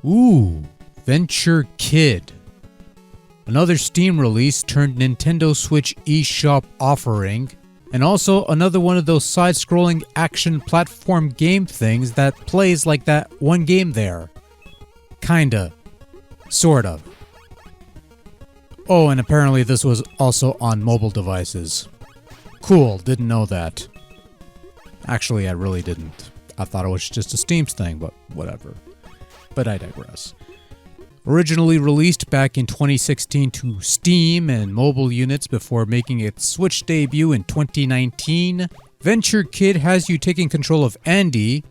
Ooh, Venture Kid. Another Steam release turned Nintendo Switch eShop offering, and also another one of those side-scrolling action platform game things that plays like that one game there. Kinda. Sort of. Oh, and apparently this was also on mobile devices. Cool, didn't know that. Actually, I really didn't. I thought it was just a Steam thing, but whatever. But I digress. Originally released back in 2016 to Steam and mobile units before making its Switch debut in 2019, Venture Kid has you taking control of Andy,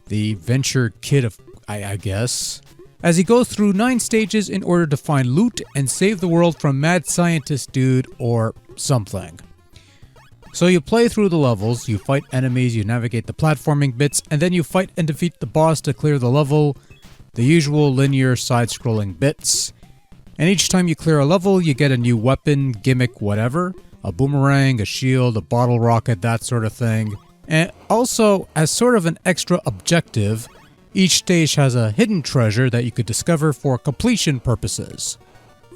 the Venture Kid of, I guess, as he goes through 9 stages in order to find loot and save the world from mad scientist dude or something. So you play through the levels, you fight enemies, you navigate the platforming bits, and then you fight and defeat the boss to clear the level, the usual linear side-scrolling bits. And each time you clear a level, you get a new weapon, gimmick, whatever. A boomerang, a shield, a bottle rocket, that sort of thing. And also, as sort of an extra objective, each stage has a hidden treasure that you could discover for completion purposes.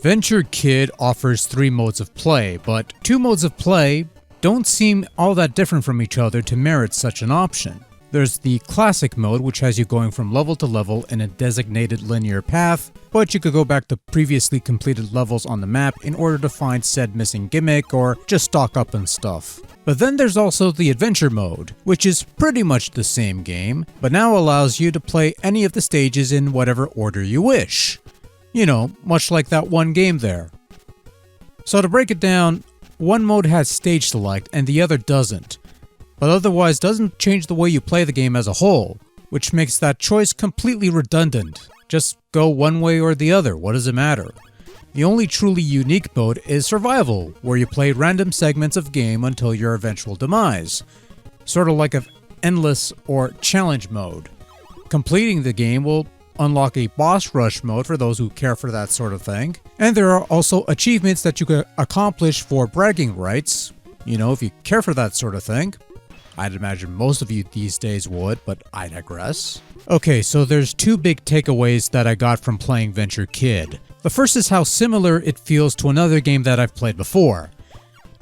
Venture Kid offers 3 modes of play, but 2 modes of play don't seem all that different from each other to merit such an option. There's the classic mode, which has you going from level to level in a designated linear path, but you could go back to previously completed levels on the map in order to find said missing gimmick or just stock up and stuff. But then there's also the adventure mode, which is pretty much the same game, but now allows you to play any of the stages in whatever order you wish. You know, much like that one game there. So to break it down, one mode has stage select and the other doesn't, but otherwise doesn't change the way you play the game as a whole, which makes that choice completely redundant. Just go one way or the other, what does it matter? The only truly unique mode is survival, where you play random segments of game until your eventual demise, sort of like an endless or challenge mode. Completing the game will unlock a boss rush mode for those who care for that sort of thing. And there are also achievements that you can accomplish for bragging rights, you know, if you care for that sort of thing. I'd imagine most of you these days would, but I digress. Okay, so there's 2 big takeaways that I got from playing Venture Kid. The first is how similar it feels to another game that I've played before.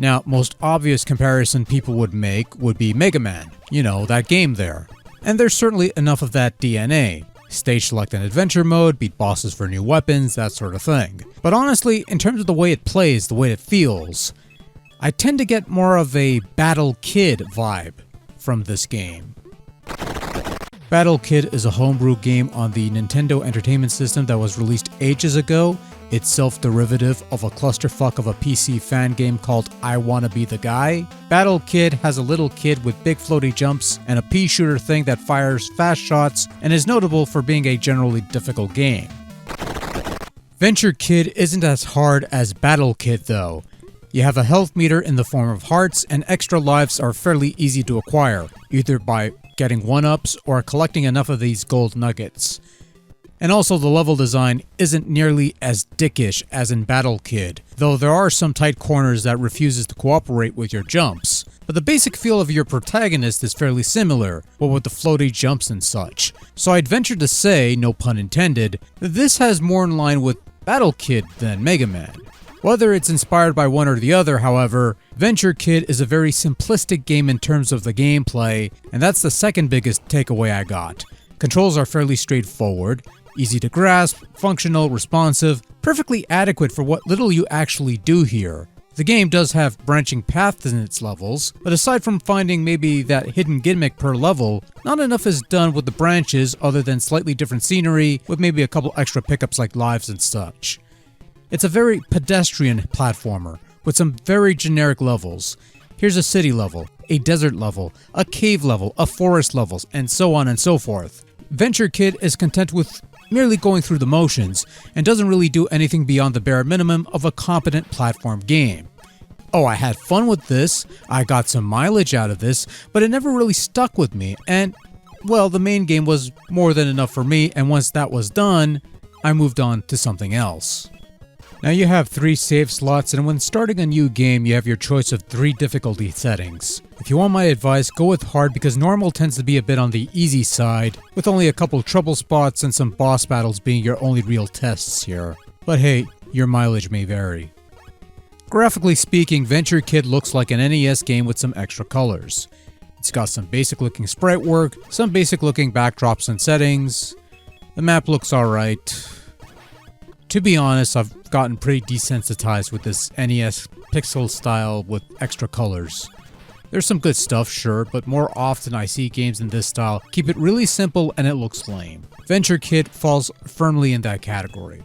Now, most obvious comparison people would make would be Mega Man, you know, that game there. And there's certainly enough of that DNA. Stage select and adventure mode, beat bosses for new weapons, that sort of thing. But honestly, in terms of the way it plays, the way it feels, I tend to get more of a Battle Kid vibe from this game. Battle Kid is a homebrew game on the Nintendo Entertainment System that was released ages ago. It's self-derivative of a clusterfuck of a PC fan game called I Wanna Be the Guy. Battle Kid has a little kid with big floaty jumps and a pea shooter thing that fires fast shots and is notable for being a generally difficult game. Venture Kid isn't as hard as Battle Kid though. You have a health meter in the form of hearts, and extra lives are fairly easy to acquire, either by getting 1-ups or collecting enough of these gold nuggets. And also the level design isn't nearly as dickish as in Battle Kid, though there are some tight corners that refuses to cooperate with your jumps. But the basic feel of your protagonist is fairly similar, what with the floaty jumps and such. So I'd venture to say, no pun intended, that this has more in line with Battle Kid than Mega Man. Whether it's inspired by one or the other, however, Venture Kid is a very simplistic game in terms of the gameplay, and that's the second biggest takeaway I got. Controls are fairly straightforward, easy to grasp, functional, responsive, perfectly adequate for what little you actually do here. The game does have branching paths in its levels, but aside from finding maybe that hidden gimmick per level, not enough is done with the branches other than slightly different scenery with maybe a couple extra pickups like lives and such. It's a very pedestrian platformer, with some very generic levels. Here's a city level, a desert level, a cave level, a forest levels, and so on and so forth. Venture Kid is content with merely going through the motions, and doesn't really do anything beyond the bare minimum of a competent platform game. Oh, I had fun with this, I got some mileage out of this, but it never really stuck with me, and, well, the main game was more than enough for me, and once that was done, I moved on to something else. Now you have 3 save slots, and when starting a new game you have your choice of 3 difficulty settings. If you want my advice, go with hard because normal tends to be a bit on the easy side, with only a couple trouble spots and some boss battles being your only real tests here. But hey, your mileage may vary. Graphically speaking, Venture Kid looks like an NES game with some extra colors. It's got some basic looking sprite work, some basic looking backdrops and settings. The map looks alright. To be honest, I've gotten pretty desensitized with this NES pixel style with extra colors. There's some good stuff, sure, but more often I see games in this style keep it really simple and it looks lame. Venture Kid falls firmly in that category.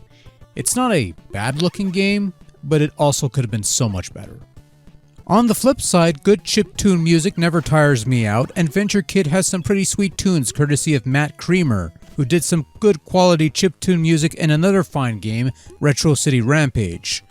It's not a bad looking game, but it also could have been so much better. On the flip side, good chiptune music never tires me out, and Venture Kid has some pretty sweet tunes courtesy of Matt Creamer, who did some good quality chiptune music in another fine game, Retro City Rampage.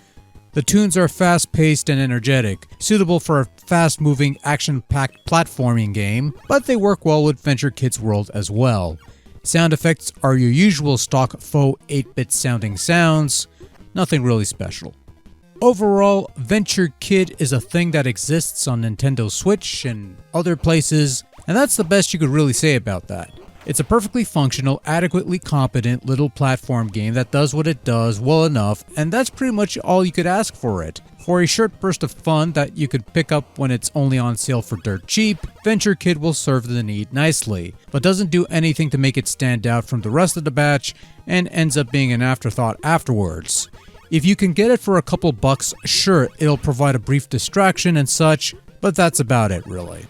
The tunes are fast-paced and energetic, suitable for a fast-moving, action-packed platforming game, but they work well with Venture Kid's world as well. Sound effects are your usual stock faux 8-bit sounding sounds, nothing really special. Overall, Venture Kid is a thing that exists on Nintendo Switch and other places, and that's the best you could really say about that. It's a perfectly functional, adequately competent little platform game that does what it does well enough, and that's pretty much all you could ask for it. For a short burst of fun that you could pick up when it's only on sale for dirt cheap, Venture Kid will serve the need nicely, but doesn't do anything to make it stand out from the rest of the batch and ends up being an afterthought afterwards. If you can get it for a couple bucks, sure, it'll provide a brief distraction and such, but that's about it really.